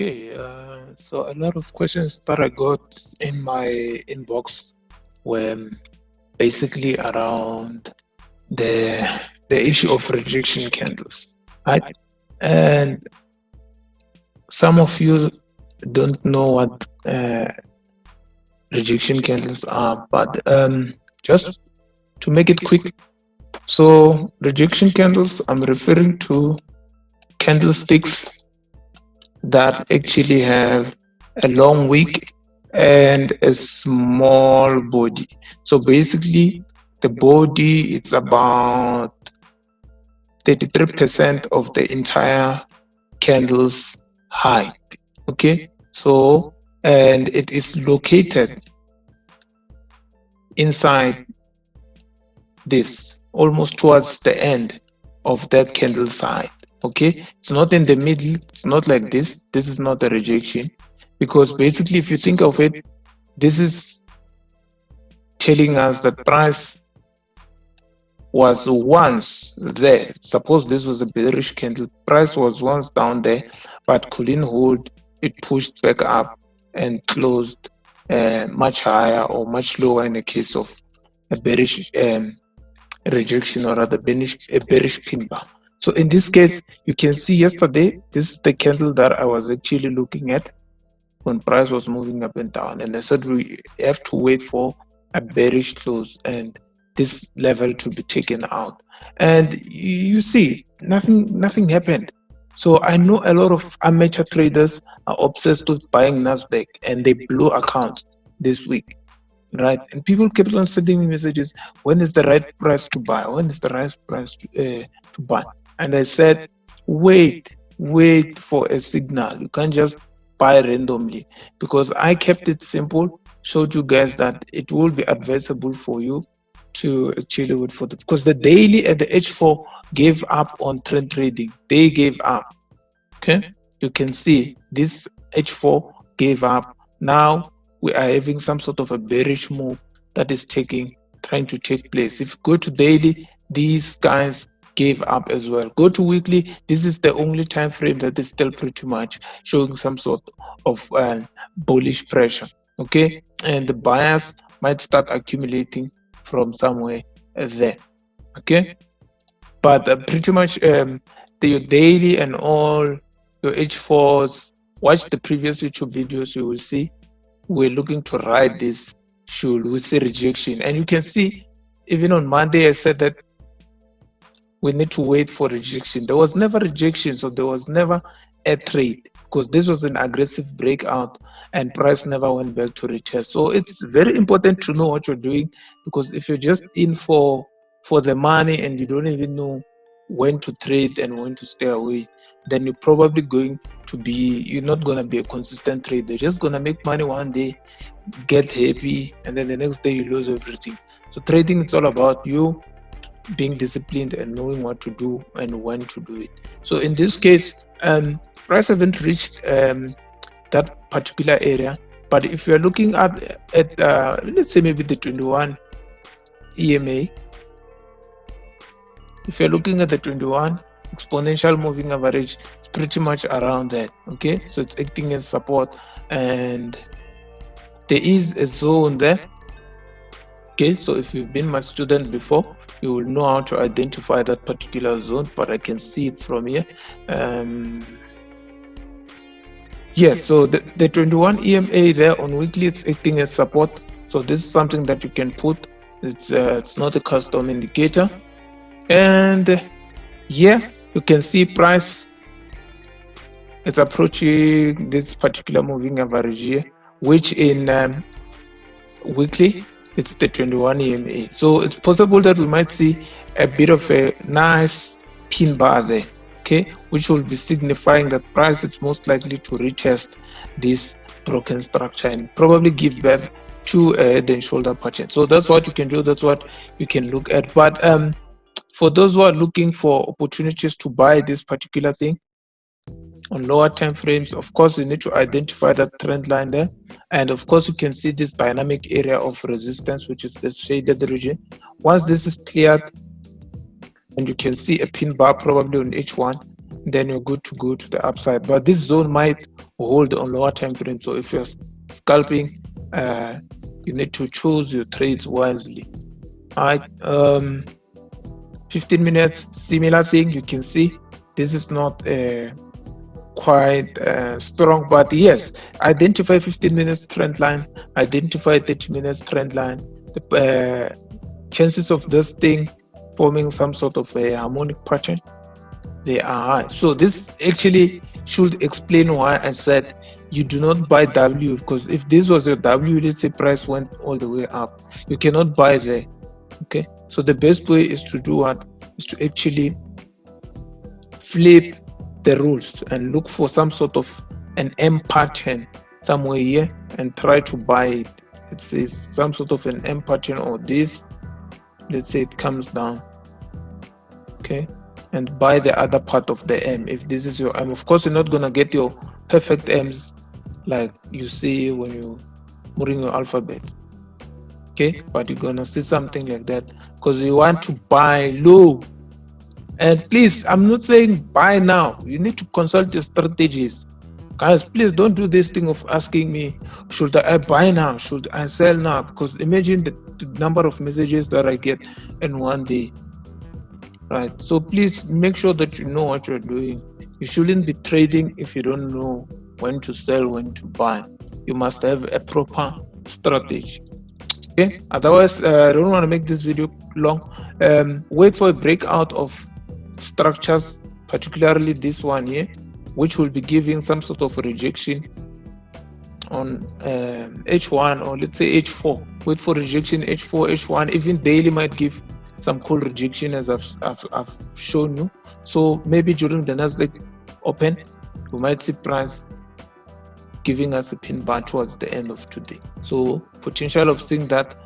Okay, so a lot of questions that I got in my inbox were basically around the the issue of rejection candles, right? And some of you don't know what rejection candles are, but just to make it quick, so rejection candles, I'm referring to candlesticks that actually have a long wick and a small body. So basically, the body is about 33% of the entire candle's height. Okay, so and it is located inside this, almost towards the end of that candle side. Okay, it's not in the middle, it's not like this. This is not a rejection, because basically, if you think of it, this is telling us that price was once there. Suppose this was a bearish candle, price was once down there, but couldn't hold. It pushed back up and closed much higher or much lower in the case of a bearish rejection, or rather a bearish pin bar. So in this case, you can see yesterday, this is the candle that I was actually looking at when price was moving up and down, and I said we have to wait for a bearish close and this level to be taken out. And you see, nothing happened. So I know a lot of amateur traders are obsessed with buying Nasdaq, and they blew accounts this week, right? And people kept on sending me messages, when is the right price to buy, when is the right price to buy? And I said, wait for a signal. You can't just buy randomly, because I kept it simple, showed you guys that it will be advisable for you to actually wait for the, because the daily and the H4 gave up on trend trading. They gave up. Okay, you can see this H4 gave up. Now we are having some sort of a bearish move that is trying to take place. If you go to daily, these guys gave up as well. Go to weekly, this is the only time frame that is still pretty much showing some sort of bullish pressure. Okay, and the buyers might start accumulating from somewhere there. Okay, but pretty much your daily and all your H4s, watch the previous YouTube videos, you will see we're looking to ride this should we see rejection. And you can see even on Monday I said that we need to wait for rejection. There was never rejection, so there was never a trade, because this was an aggressive breakout and price never went back to retest. So it's very important to know what you're doing, because if you're just in for the money and you don't even know when to trade and when to stay away, then you're not going to be a consistent trader. You're just going to make money one day, get happy, and then the next day you lose everything. So trading is all about you being disciplined and knowing what to do and when to do it. So in this case, price haven't reached that particular area. But if you're looking at let's say maybe the 21 EMA, if you're looking at the 21 exponential moving average, it's pretty much around that. Okay, so it's acting as support, and there is a zone there. Okay, so if you've been my student before, you will know how to identify that particular zone, but I can see it from here. Yes, so the 21 EMA there on weekly, it's acting as support. So this is something that you can put. It's not a custom indicator. And yeah, you can see price, it's approaching this particular moving average here, which in weekly, it's the 21 EMA. So it's possible that we might see a bit of a nice pin bar there, okay, which will be signifying that price is most likely to retest this broken structure and probably give birth to a head and shoulder pattern. So that's what you can do, that's what you can look at. But for those who are looking for opportunities to buy this particular thing on lower time frames, of course you need to identify that trend line there, and of course you can see this dynamic area of resistance, which is the shaded region. Once this is cleared and you can see a pin bar probably on H1, then you're good to go to the upside. But this zone might hold on lower time frame. So if you're scalping, uh, you need to choose your trades wisely. All right. 15 minutes, similar thing. You can see this is not quite strong, but yes, identify 15 minutes trend line, identify 30 minutes trend line. The chances of this thing forming some sort of a harmonic pattern, they are high. So this actually should explain why I said you do not buy W, because if this was your W, let's say price went all the way up, you cannot buy there. Okay, so the best way is to do what is to actually flip the rules and look for some sort of an M pattern somewhere here and try to buy it. Let's say some sort of an M pattern or this. Let's say it comes down, okay, and buy the other part of the M. If this is your M, of course you're not gonna get your perfect M's like you see when you're moving your alphabet, okay, but you're gonna see something like that because you want to buy low. And please, I'm not saying buy now. You need to consult your strategies. Guys, please don't do this thing of asking me, should I buy now? Should I sell now? Because imagine the number of messages that I get in one day, right? So please make sure that you know what you're doing. You shouldn't be trading if you don't know when to sell, when to buy. You must have a proper strategy. Okay, otherwise, I don't want to make this video long. Wait for a breakout of structures, particularly this one here, which will be giving some sort of rejection on H1 or let's say H4. Wait for rejection H4, H1. Even daily might give some cool rejection as I've shown you. So maybe during the Nasdaq open, we might see price giving us a pin bar towards the end of today. So potential of seeing that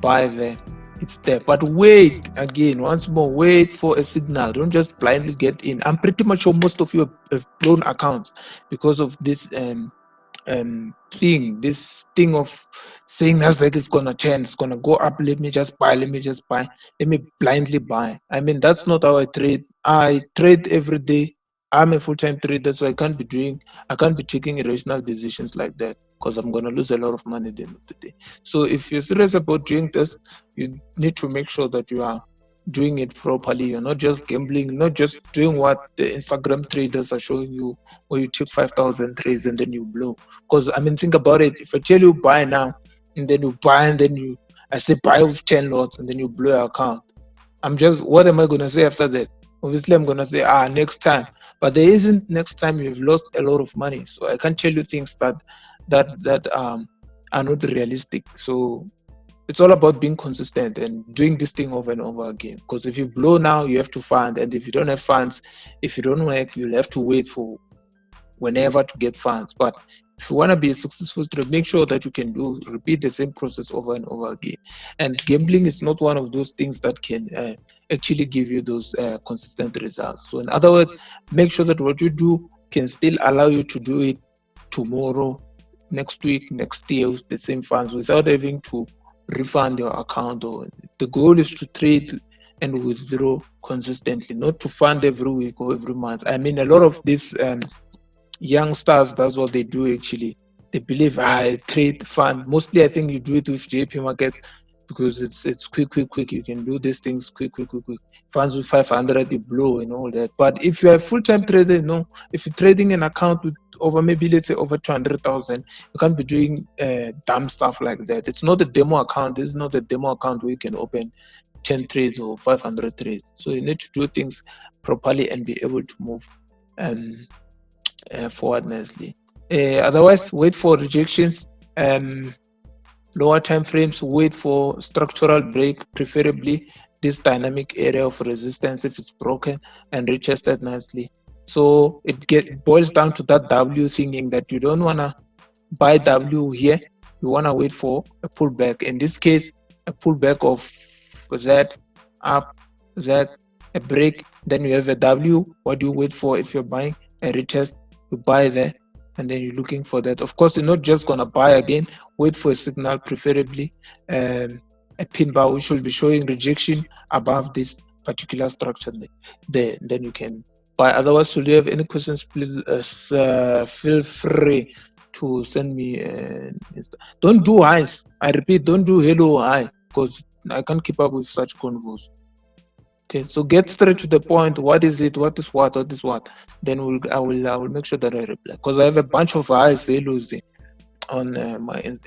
buy there, it's there. But wait, again, once more, wait for a signal. Don't just blindly get in. I'm pretty much sure most of you have blown accounts because of this this thing of saying Nasdaq is gonna turn, it's gonna go up, let me just buy, let me blindly buy. I mean, that's not how I trade. I trade every day. I'm a full-time trader, so I can't be taking irrational decisions like that because I'm gonna lose a lot of money at the end of the day. So if you're serious about doing this, you need to make sure that you are doing it properly. You're not just gambling, not just doing what the Instagram traders are showing you, where you take 5,000 trades and then you blow. Because I mean, think about it. If I tell you buy now, and then you buy, and then I say buy with 10 lots, and then you blow your account. What am I gonna say after that? Obviously, I'm gonna say next time. But there isn't next time. You've lost a lot of money, so I can't tell you things that are not realistic. So it's all about being consistent and doing this thing over and over again. Because if you blow now, you have to fund, and if you don't have funds, if you don't work, you'll have to wait for whenever to get funds. But if you want to be a successful trader, make sure that you can repeat the same process over and over again. And gambling is not one of those things that can actually give you those consistent results. So in other words, make sure that what you do can still allow you to do it tomorrow, next week, next year with the same funds without having to refund your account. Or the goal is to trade and withdraw consistently, not to fund every week or every month. I mean, a lot of these youngsters, that's what they do actually. They believe I trade fund. Mostly I think you do it with JP markets because it's quick. You can do these things quick. Funds with 500 you blow and all that. But if you're a full-time trader, if you're trading an account with over, maybe let's say over 200,000, you can't be doing dumb stuff like that. It's not a demo account. This is not a demo account where you can open 10 trades or 500 trades. So you need to do things properly and be able to move forward nicely. Otherwise, wait for rejections, lower time frames, wait for structural break, preferably this dynamic area of resistance if it's broken and retested nicely. So it boils down to that W thinking that you don't want to buy W here, you want to wait for a pullback. In this case, a pullback of Z up, Z, a break, then you have a W. What do you wait for if you're buying? A retest, you buy there, and then you're looking for that. Of course, you're not just gonna buy again. Wait for a signal, preferably a pin bar which will be showing rejection above this particular structure. Then you can buy. Otherwise, should you have any questions, please feel free to send me. Don't do highs. I repeat, don't do hello high, because I can't keep up with such convos. Okay, so get straight to the point. What is it? What is what? What is what? Then I will make sure that I reply, because I have a bunch of highs, hellos on my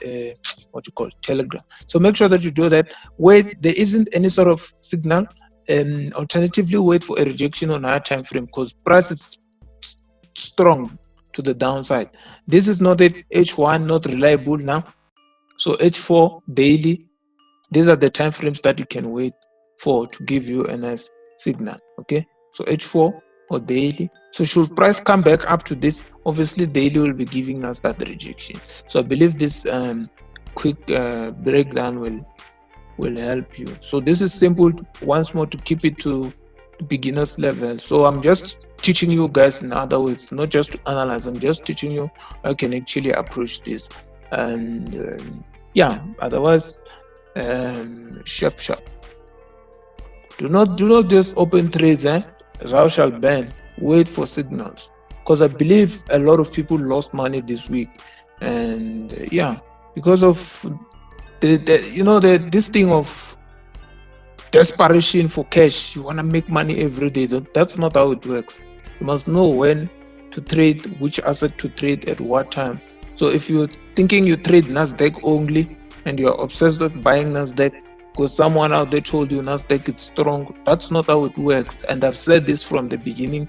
what you call Telegram. So make sure that you do that. Wait, there isn't any sort of signal. Alternatively, wait for a rejection on higher time frame, because price is strong to the downside. This is not at H1, not reliable now. So H4 daily. These are the time frames that you can wait for to give you a nice signal. Okay, so H4 or daily. So should price come back up to this, obviously daily will be giving us that rejection. So I believe this quick breakdown will help you. So this is simple, once more, to keep it to beginners level. So I'm just teaching you guys in other ways, not just to analyze. I'm just teaching you how you can actually approach this. And yeah, otherwise, sharp. Do not just open trades, thou shalt ban. Wait for signals, because I believe a lot of people lost money this week, and yeah, because of this thing of desperation for cash. You want to make money every day. That's not how it works. You must know when to trade, which asset to trade at what time. So if you're thinking you trade Nasdaq only and you're obsessed with buying Nasdaq because someone out there told you Nasdaq is strong, that's not how it works. And I've said this from the beginning,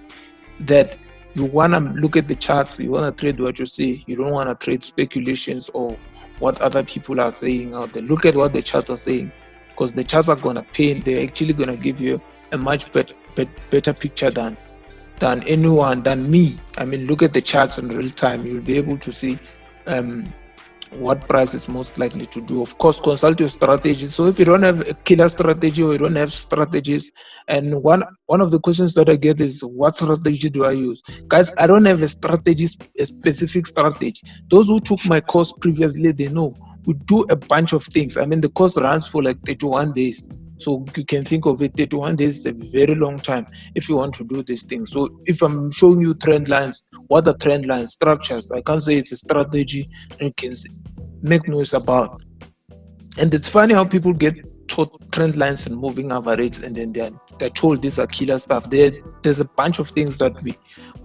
that you want to look at the charts, you want to trade what you see. You don't want to trade speculations or what other people are saying out there. Look at what the charts are saying, because the charts are going to paint. They're actually going to give you a much better picture than anyone, than me. I mean, look at the charts in real time. You'll be able to see what price is most likely to do. Of course, consult your strategy. So if you don't have a killer strategy or you don't have strategies, and one of the questions that I get is, what strategy do I use? Guys, I don't have a strategy, a specific strategy. Those who took my course previously, they know we do a bunch of things. I mean, the course runs for like 31 days. So you can think of it, 31 days is a very long time if you want to do these things. So if I'm showing you trend lines, what are trend lines? Structures. I can't say it's a strategy you can make noise about. And it's funny how people get taught trend lines and moving averages, and then they're told these are killer stuff. There's a bunch of things that we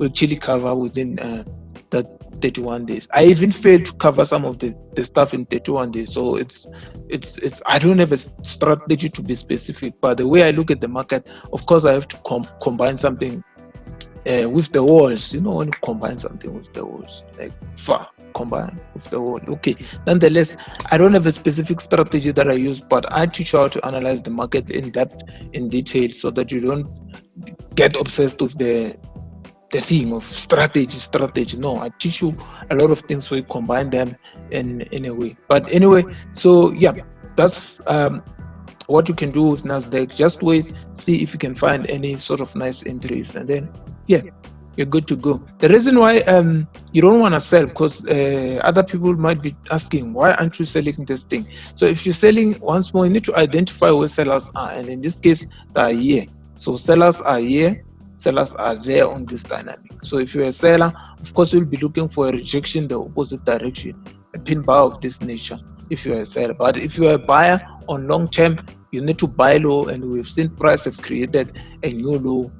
actually cover within that 31 days. I even failed to cover some of the stuff in 31 days. So it's I don't have a strategy to be specific, but the way I look at the market, of course, I have to combine something with the walls. You know, when you combine something with the walls, like combine with the wall. Okay, nonetheless, I don't have a specific strategy that I use, but I teach you how to analyze the market in depth, in detail, so that you don't get obsessed with the theme of strategy. No, I teach you a lot of things, so you combine them in a way. But anyway, so yeah, that's what you can do with Nasdaq. Just wait, see if you can find any sort of nice entries, and then yeah, you're good to go. The reason why you don't want to sell, because other people might be asking, why aren't you selling this thing? So if you're selling, once more, you need to identify where sellers are, and in this case, they are here. So sellers are here, sellers are there on this dynamic. So if you're a seller, of course, you'll be looking for a rejection the opposite direction, a pin bar of this nature if you're a seller. But if you're a buyer on long term, you need to buy low, and we've seen price have created a new low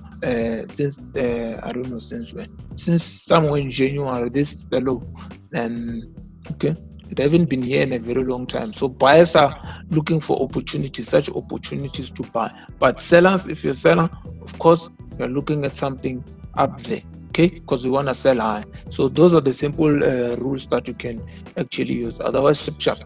since I don't know since when, since somewhere in January. This is the low, and okay, it hasn't been here in a very long time. So buyers are looking for opportunities, such opportunities to buy. But sellers, if you're a seller, of course, you're looking at something up there, okay, because you want to sell high. So those are the simple rules that you can actually use. Otherwise, sharp.